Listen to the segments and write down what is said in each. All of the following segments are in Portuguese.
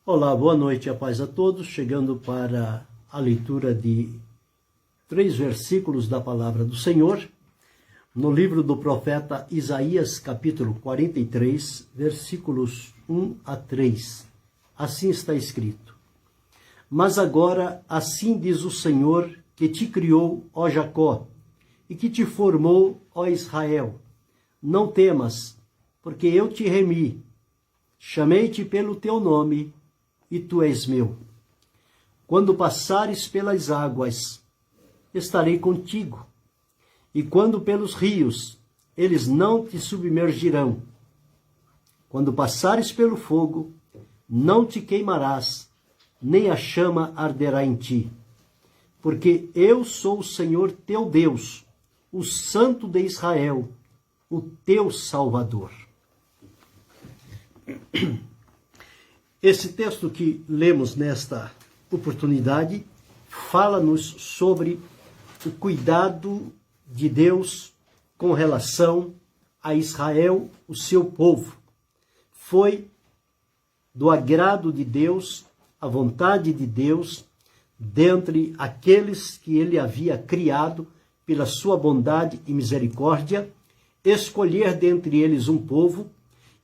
Olá, boa noite, a paz a todos. Chegando para a leitura de 3 versículos da palavra do Senhor, no livro do profeta Isaías, capítulo 43, versículos 1 a 3. Assim está escrito: Mas agora assim diz o Senhor, que te criou, ó Jacó, e que te formou, ó Israel. Não temas, porque eu te remi, chamei-te pelo teu nome, e tu és meu. Quando passares pelas águas, estarei contigo, e quando pelos rios, eles não te submergirão. Quando passares pelo fogo, não te queimarás, nem a chama arderá em ti. Porque eu sou o Senhor teu Deus, o Santo de Israel, o teu Salvador. Esse texto que lemos nesta oportunidade fala-nos sobre o cuidado de Deus com relação a Israel, o seu povo. Foi do agrado de Deus, a vontade de Deus, dentre aqueles que ele havia criado pela sua bondade e misericórdia, escolher dentre eles um povo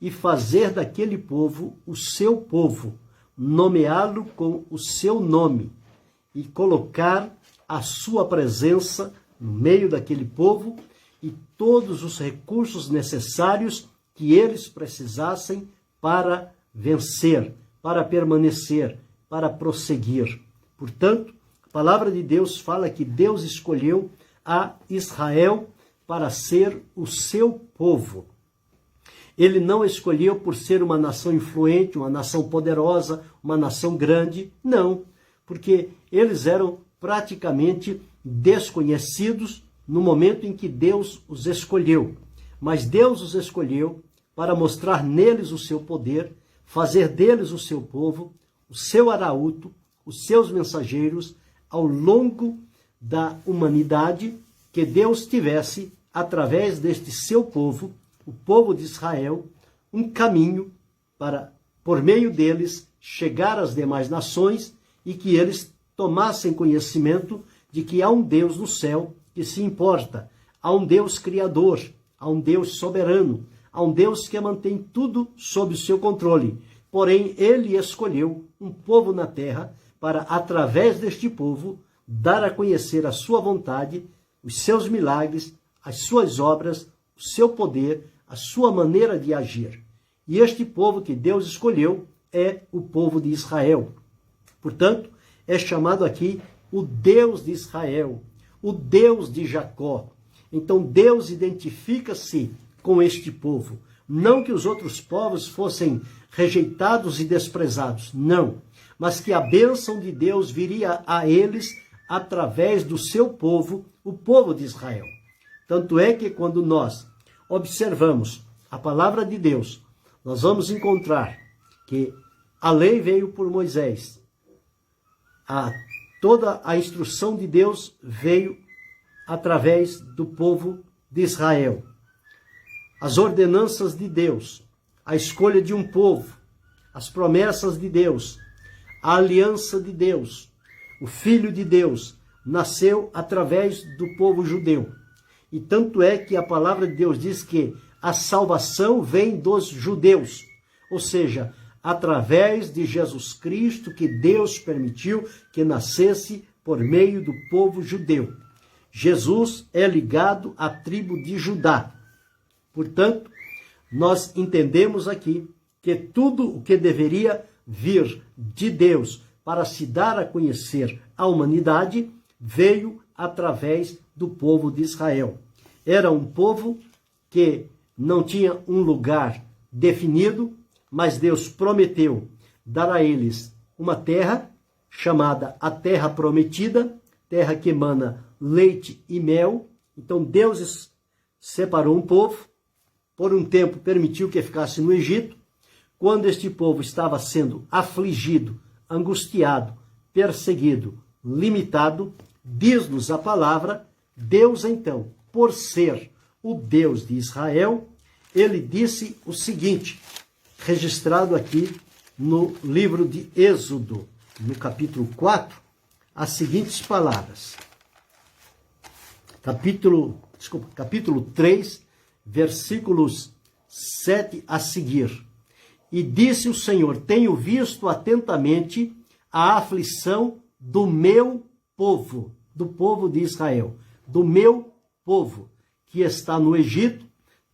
e fazer daquele povo o seu povo, nomeá-lo com o seu nome e colocar a sua presença no meio daquele povo e todos os recursos necessários que eles precisassem para vencer, para permanecer, para prosseguir. Portanto, a palavra de Deus fala que Deus escolheu a Israel para ser o seu povo. Ele não escolheu por ser uma nação influente, uma nação poderosa, uma nação grande, não, porque eles eram praticamente desconhecidos no momento em que Deus os escolheu. Mas Deus os escolheu para mostrar neles o seu poder, fazer deles o seu povo, o seu arauto, os seus mensageiros, ao longo da humanidade, que Deus tivesse, através deste seu povo, o povo de Israel, um caminho para, por meio deles, chegar às demais nações e que eles tomassem conhecimento de que há um Deus no céu que se importa, há um Deus criador, há um Deus soberano, há um Deus que mantém tudo sob o seu controle. Porém, ele escolheu um povo na terra para, através deste povo, dar a conhecer a sua vontade, os seus milagres, as suas obras, o seu poder, a sua maneira de agir. E este povo que Deus escolheu é o povo de Israel. Portanto, é chamado aqui o Deus de Israel, o Deus de Jacó. Então Deus identifica-se com este povo. Não que os outros povos fossem rejeitados e desprezados, não. Mas que a bênção de Deus viria a eles através do seu povo, o povo de Israel. Tanto é que quando nós observamos a palavra de Deus, nós vamos encontrar que a lei veio por Moisés. Toda a instrução de Deus veio através do povo de Israel. As ordenanças de Deus, a escolha de um povo, as promessas de Deus, a aliança de Deus, o Filho de Deus, nasceu através do povo judeu. E tanto é que a palavra de Deus diz que a salvação vem dos judeus, ou seja, através de Jesus Cristo, que Deus permitiu que nascesse por meio do povo judeu. Jesus é ligado à tribo de Judá. Portanto, nós entendemos aqui que tudo o que deveria vir de Deus para se dar a conhecer à humanidade veio através do povo de Israel. Era um povo que não tinha um lugar definido, mas Deus prometeu dar a eles uma terra chamada a Terra Prometida, terra que emana leite e mel. Então Deus separou um povo, por um tempo permitiu que ficasse no Egito. Quando este povo estava sendo afligido, angustiado, perseguido, limitado, diz-nos a palavra, Deus então, por ser o Deus de Israel, ele disse o seguinte, registrado aqui no livro de Êxodo, no capítulo 4, as seguintes palavras. Capítulo 3, versículos 7 a seguir. E disse o Senhor: tenho visto atentamente a aflição do meu povo, do povo de Israel, do meu povo que está no Egito.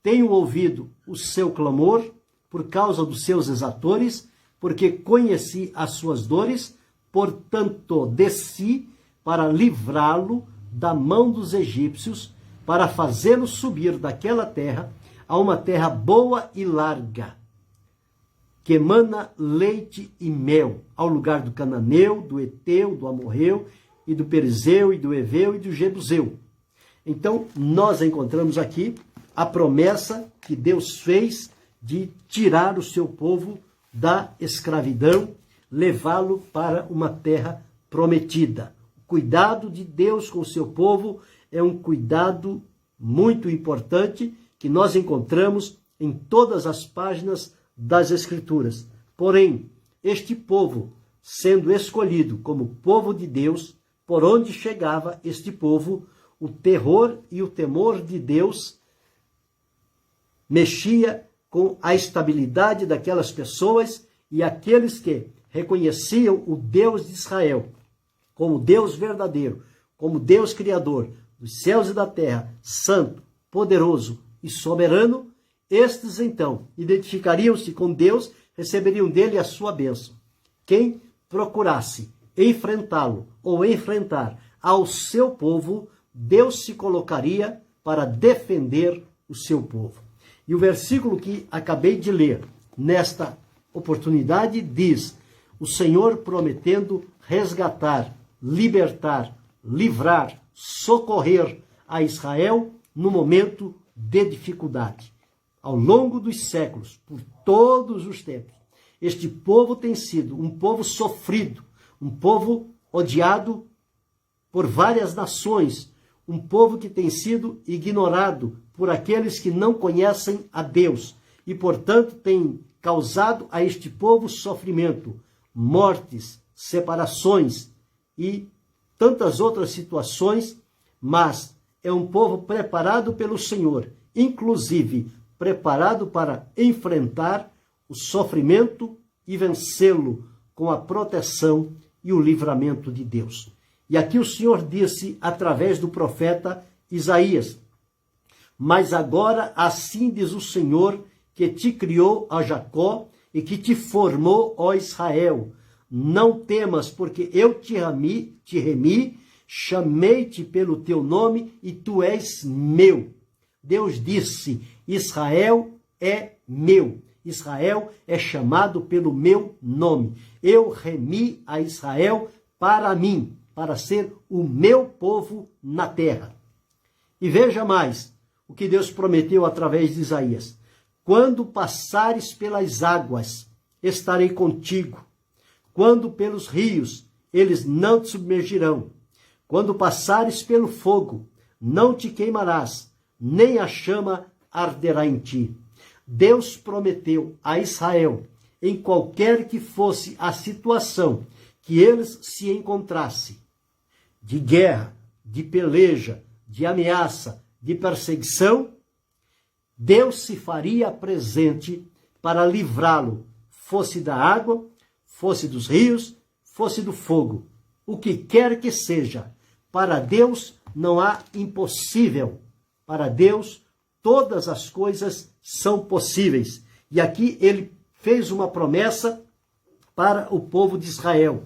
Tenho ouvido o seu clamor por causa dos seus exatores, porque conheci as suas dores, portanto desci para livrá-lo da mão dos egípcios, para fazê-lo subir daquela terra a uma terra boa e larga, que emana leite e mel, ao lugar do cananeu, do eteu, do amorreu, e do perizeu, e do eveu, e do jebuseu. Então, nós encontramos aqui a promessa que Deus fez de tirar o seu povo da escravidão, levá-lo para uma terra prometida. O cuidado de Deus com o seu povo é um cuidado muito importante que nós encontramos em todas as páginas das Escrituras. Porém, este povo, sendo escolhido como povo de Deus, por onde chegava este povo, o terror e o temor de Deus mexia com a estabilidade daquelas pessoas, e aqueles que reconheciam o Deus de Israel como Deus verdadeiro, como Deus criador dos céus e da terra, santo, poderoso e soberano, estes então identificariam-se com Deus, receberiam dele a sua bênção. Quem procurasse enfrentá-lo ou enfrentar ao seu povo, Deus se colocaria para defender o seu povo. E o versículo que acabei de ler nesta oportunidade diz: o Senhor prometendo resgatar, libertar, livrar, socorrer a Israel no momento de dificuldade. Ao longo dos séculos, por todos os tempos, este povo tem sido um povo sofrido, um povo odiado por várias nações, um povo que tem sido ignorado por aqueles que não conhecem a Deus e, portanto, tem causado a este povo sofrimento, mortes, separações e tantas outras situações, mas é um povo preparado pelo Senhor, inclusive preparado para enfrentar o sofrimento e vencê-lo com a proteção e o livramento de Deus. E aqui o Senhor disse através do profeta Isaías: mas agora assim diz o Senhor, que te criou, a Jacó, e que te formou, ó Israel. Não temas, porque eu te remi, chamei-te pelo teu nome, e tu és meu. Deus disse: Israel é meu. Israel é chamado pelo meu nome. Eu remi a Israel para mim, para ser o meu povo na terra. E veja mais o que Deus prometeu através de Isaías: quando passares pelas águas, estarei contigo. Quando pelos rios, eles não te submergirão. Quando passares pelo fogo, não te queimarás, nem a chama arderá em ti. Deus prometeu a Israel, em qualquer que fosse a situação que eles se encontrassem, de guerra, de peleja, de ameaça, de perseguição, Deus se faria presente para livrá-lo, fosse da água, fosse dos rios, fosse do fogo. O que quer que seja, para Deus não há impossível. Para Deus, todas as coisas são possíveis. E aqui ele fez uma promessa para o povo de Israel.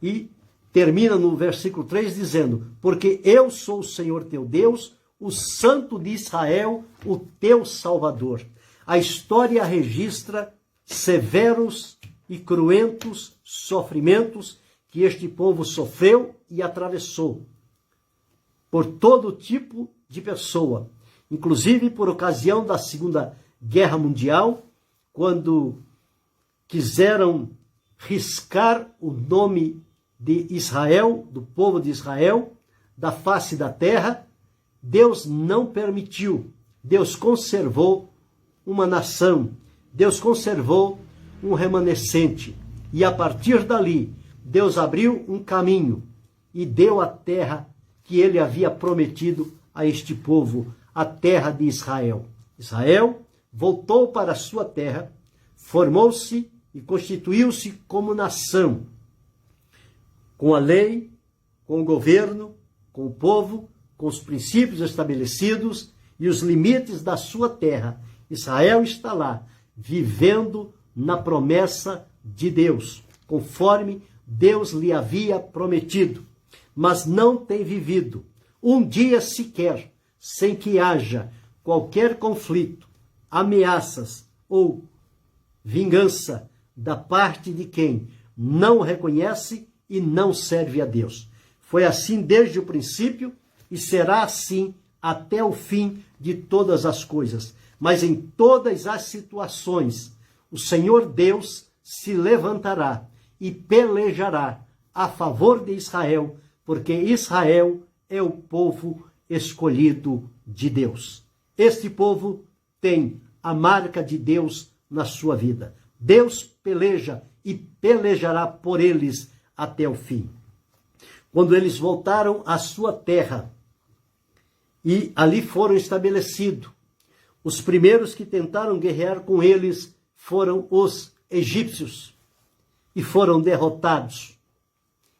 E termina no versículo 3 dizendo: porque eu sou o Senhor teu Deus, o Santo de Israel, o teu Salvador. A história registra severos e cruentos sofrimentos que este povo sofreu e atravessou por todo tipo de pessoa, inclusive por ocasião da Segunda Guerra Mundial, quando quiseram riscar o nome de Israel, do povo de Israel, da face da terra. Deus não permitiu. Deus conservou uma nação. Deus conservou um remanescente. E a partir dali, Deus abriu um caminho e deu a terra que ele havia prometido a este povo, a terra de Israel. Israel voltou para a sua terra, formou-se e constituiu-se como nação, com a lei, com o governo, com o povo, com os princípios estabelecidos e os limites da sua terra. Israel está lá, vivendo na promessa de Deus, conforme Deus lhe havia prometido, mas não tem vivido um dia sequer sem que haja qualquer conflito, ameaças ou vingança da parte de quem não reconhece e não serve a Deus. Foi assim desde o princípio e será assim até o fim de todas as coisas. Mas em todas as situações, o Senhor Deus se levantará e pelejará a favor de Israel, porque Israel é o povo escolhido de Deus. Este povo tem a marca de Deus na sua vida. Deus peleja e pelejará por eles até o fim. Quando eles voltaram à sua terra e ali foram estabelecidos, os primeiros que tentaram guerrear com eles foram os egípcios e foram derrotados.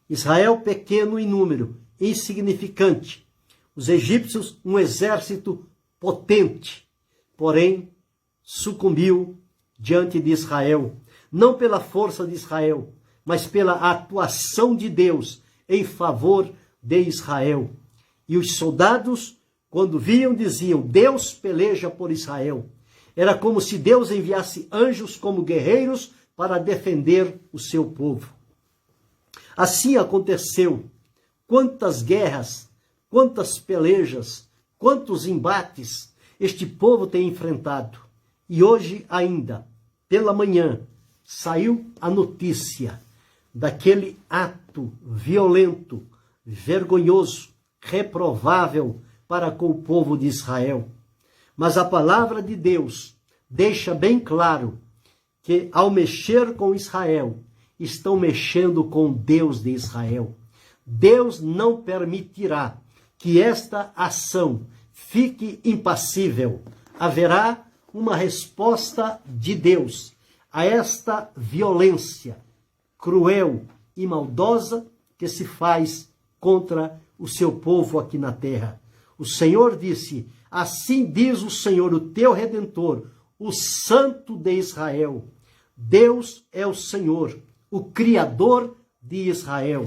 Israel pequeno em número, insignificante. Os egípcios um exército potente, porém sucumbiu diante de Israel, não pela força de Israel, mas pela atuação de Deus em favor de Israel. E os soldados, quando viam, diziam: Deus peleja por Israel. Era como se Deus enviasse anjos como guerreiros para defender o seu povo. Assim aconteceu. Quantas guerras, quantas pelejas, quantos embates este povo tem enfrentado. E hoje ainda, pela manhã, saiu a notícia daquele ato violento, vergonhoso, reprovável para com o povo de Israel. Mas a palavra de Deus deixa bem claro que ao mexer com Israel, estão mexendo com o Deus de Israel. Deus não permitirá que esta ação fique impassível. Haverá uma resposta de Deus a esta violência cruel e maldosa que se faz contra o seu povo aqui na terra. O Senhor disse: assim diz o Senhor, o teu Redentor, o Santo de Israel. Deus é o Senhor, o Criador de Israel.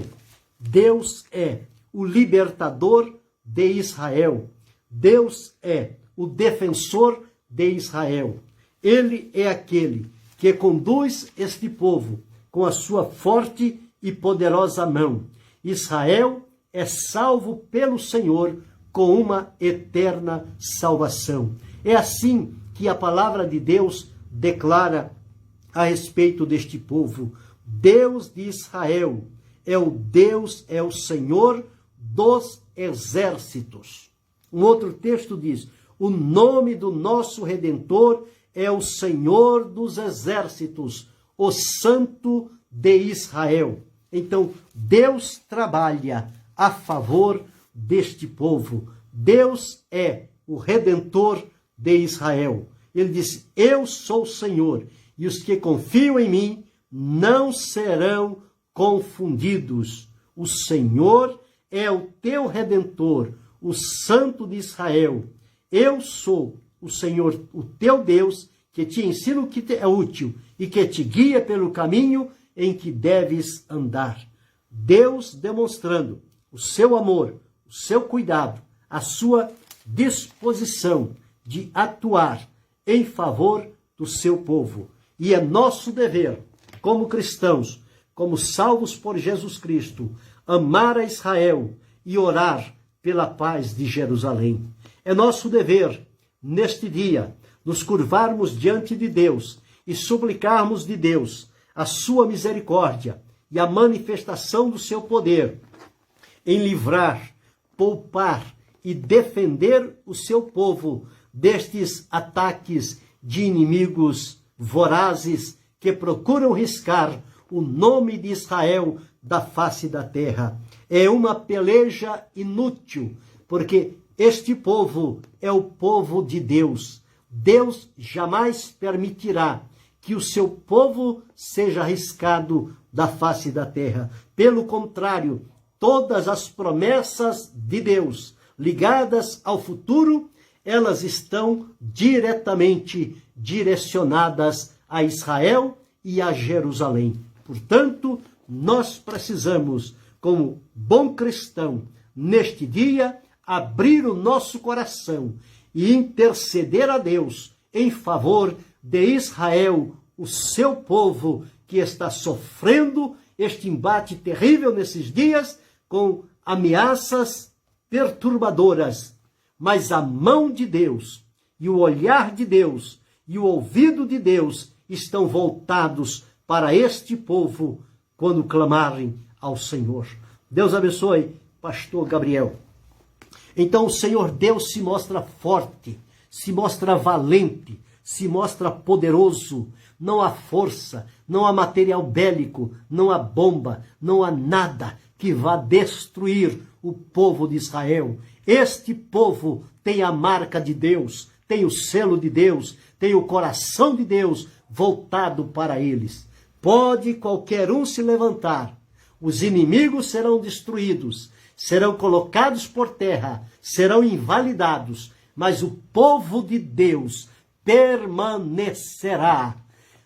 Deus é o libertador de Israel. Deus é o defensor de Israel. Ele é aquele que conduz este povo com a sua forte e poderosa mão. Israel é salvo pelo Senhor com uma eterna salvação. É assim que a palavra de Deus declara a respeito deste povo. Deus de Israel é o Senhor dos exércitos. Um outro texto diz: o nome do nosso Redentor é o Senhor dos exércitos, o Santo de Israel. Então, Deus trabalha a favor deste povo. Deus é o Redentor de Israel. Ele disse: eu sou o Senhor, e os que confiam em mim não serão confundidos. O Senhor é o teu Redentor, o Santo de Israel. Eu sou o Senhor, o teu Deus, que te ensina o que é útil e que te guia pelo caminho em que deves andar. Deus demonstrando o seu amor, o seu cuidado, a sua disposição de atuar em favor do seu povo. E é nosso dever, como cristãos, como salvos por Jesus Cristo, amar a Israel e orar pela paz de Jerusalém. É nosso dever, neste dia, nos curvarmos diante de Deus e suplicarmos de Deus a sua misericórdia e a manifestação do seu poder em livrar, poupar e defender o seu povo destes ataques de inimigos vorazes que procuram riscar o nome de Israel da face da terra. É uma peleja inútil, porque este povo é o povo de Deus. Deus jamais permitirá que o seu povo seja riscado da face da terra. Pelo contrário, todas as promessas de Deus ligadas ao futuro, elas estão diretamente direcionadas a Israel e a Jerusalém. Portanto, nós precisamos, como bom cristão, neste dia, abrir o nosso coração e interceder a Deus em favor de Israel, o seu povo que está sofrendo este embate terrível nesses dias com ameaças perturbadoras. Mas a mão de Deus e o olhar de Deus e o ouvido de Deus estão voltados para este povo quando clamarem ao Senhor. Deus abençoe, pastor Gabriel. Então o Senhor Deus se mostra forte, se mostra valente, se mostra poderoso. Não há força, não há material bélico, não há bomba, não há nada que vá destruir o povo de Israel. Este povo tem a marca de Deus, tem o selo de Deus, tem o coração de Deus voltado para eles. Pode qualquer um se levantar, os inimigos serão destruídos, serão colocados por terra, serão invalidados, mas o povo de Deus permanecerá,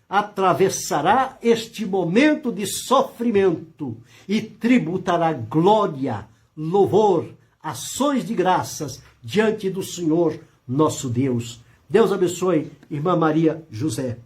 atravessará este momento de sofrimento e tributará glória, louvor, ações de graças diante do Senhor nosso Deus. Deus abençoe, irmã Maria José.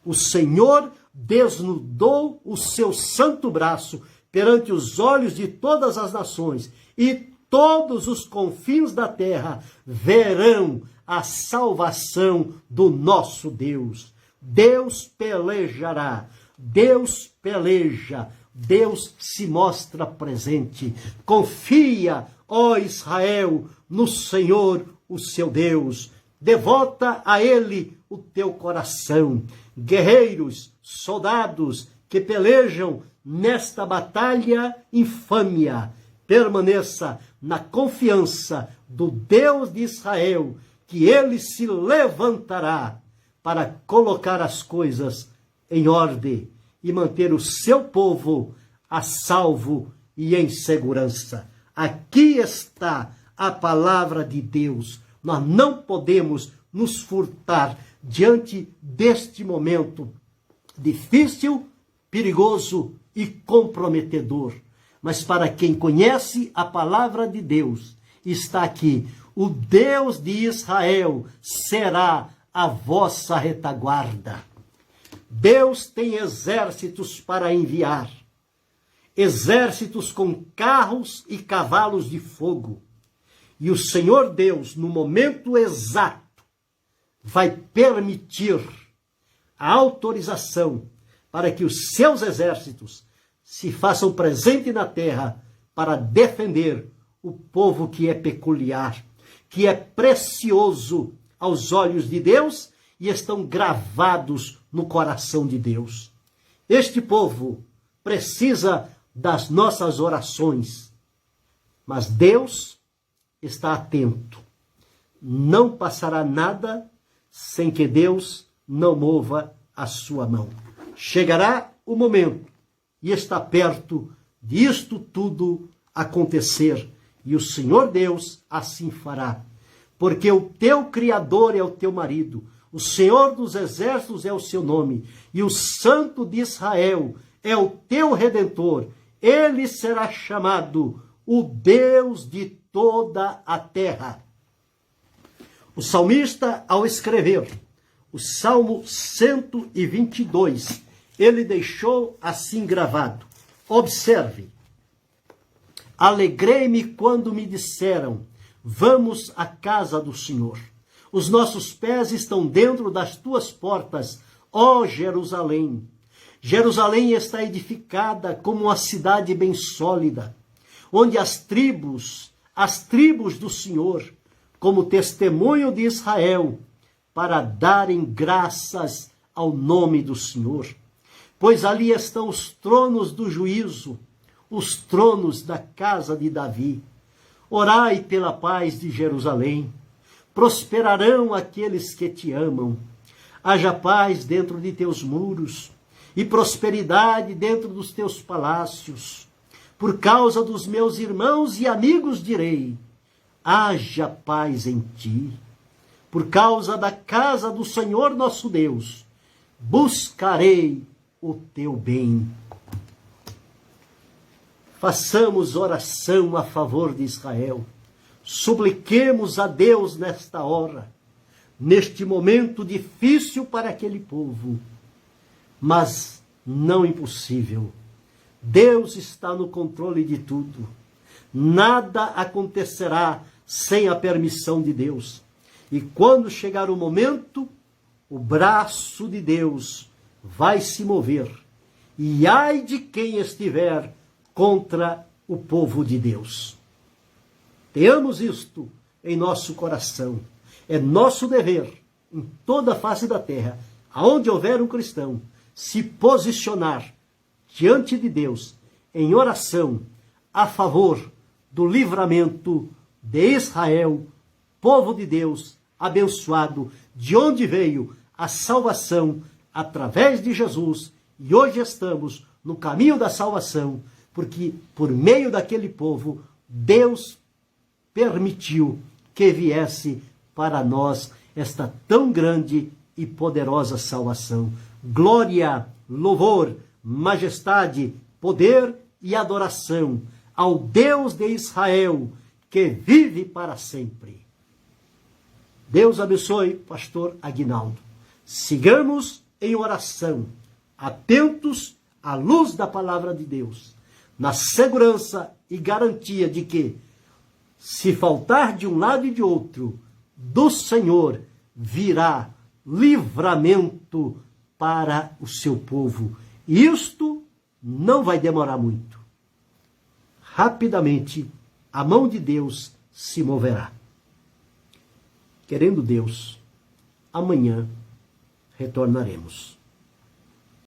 O Senhor desnudou o seu santo braço perante os olhos de todas as nações, e todos os confins da terra verão a salvação do nosso Deus. Deus pelejará, Deus peleja, Deus se mostra presente. Confia, ó Israel, no Senhor, o seu Deus. Devota a Ele o teu coração. Guerreiros, soldados que pelejam nesta batalha infâmia, permaneça na confiança do Deus de Israel, que Ele se levantará para colocar as coisas em ordem e manter o seu povo a salvo e em segurança. Aqui está a palavra de Deus. Nós não podemos nos furtar diante deste momento difícil, perigoso e comprometedor. Mas para quem conhece a palavra de Deus, está aqui: o Deus de Israel será a vossa retaguarda. Deus tem exércitos para enviar, exércitos com carros e cavalos de fogo. E o Senhor Deus, no momento exato, vai permitir a autorização para que os seus exércitos se façam presente na terra para defender o povo que é peculiar, que é precioso aos olhos de Deus e estão gravados no coração de Deus. Este povo precisa das nossas orações, mas Deus está atento. Não passará nada sem que Deus não mova a sua mão. Chegará o momento, e está perto disto tudo acontecer, e o Senhor Deus assim fará. Porque o teu Criador é o teu marido, o Senhor dos exércitos é o seu nome, e o Santo de Israel é o teu Redentor. Ele será chamado o Deus de toda a terra. O salmista, ao escrever o Salmo 122, ele deixou assim gravado. Observe: alegrei-me quando me disseram, vamos à casa do Senhor. Os nossos pés estão dentro das tuas portas, ó Jerusalém. Jerusalém está edificada como uma cidade bem sólida, onde as tribos do Senhor, como testemunho de Israel, para darem graças ao nome do Senhor. pois ali estão os tronos do juízo, os tronos da casa de Davi. Orai pela paz de Jerusalém. Prosperarão aqueles que te amam. Haja paz dentro de teus muros e prosperidade dentro dos teus palácios. Por causa dos meus irmãos e amigos direi, haja paz em ti. Por causa da casa do Senhor nosso Deus, buscarei o teu bem. Façamos oração a favor de Israel. Supliquemos a Deus nesta hora, neste momento difícil para aquele povo, mas não impossível. Deus está no controle de tudo. Nada acontecerá sem a permissão de Deus. E quando chegar o momento, o braço de Deus vai se mover. E ai de quem estiver contra o povo de Deus. Tenhamos isto em nosso coração. É nosso dever, em toda a face da terra, aonde houver um cristão, se posicionar diante de Deus em oração a favor do livramento de Israel, povo de Deus, abençoado, de onde veio a salvação através de Jesus. E hoje estamos no caminho da salvação, porque por meio daquele povo, Deus permitiu que viesse para nós esta tão grande e poderosa salvação. Glória, louvor, majestade, poder e adoração ao Deus de Israel, que vive para sempre. Deus abençoe, pastor Aguinaldo. Sigamos em oração, atentos à luz da palavra de Deus, na segurança e garantia de que, se faltar de um lado e de outro, do Senhor virá livramento para o seu povo. E isto não vai demorar muito. Rapidamente, a mão de Deus se moverá. Querendo Deus, amanhã retornaremos.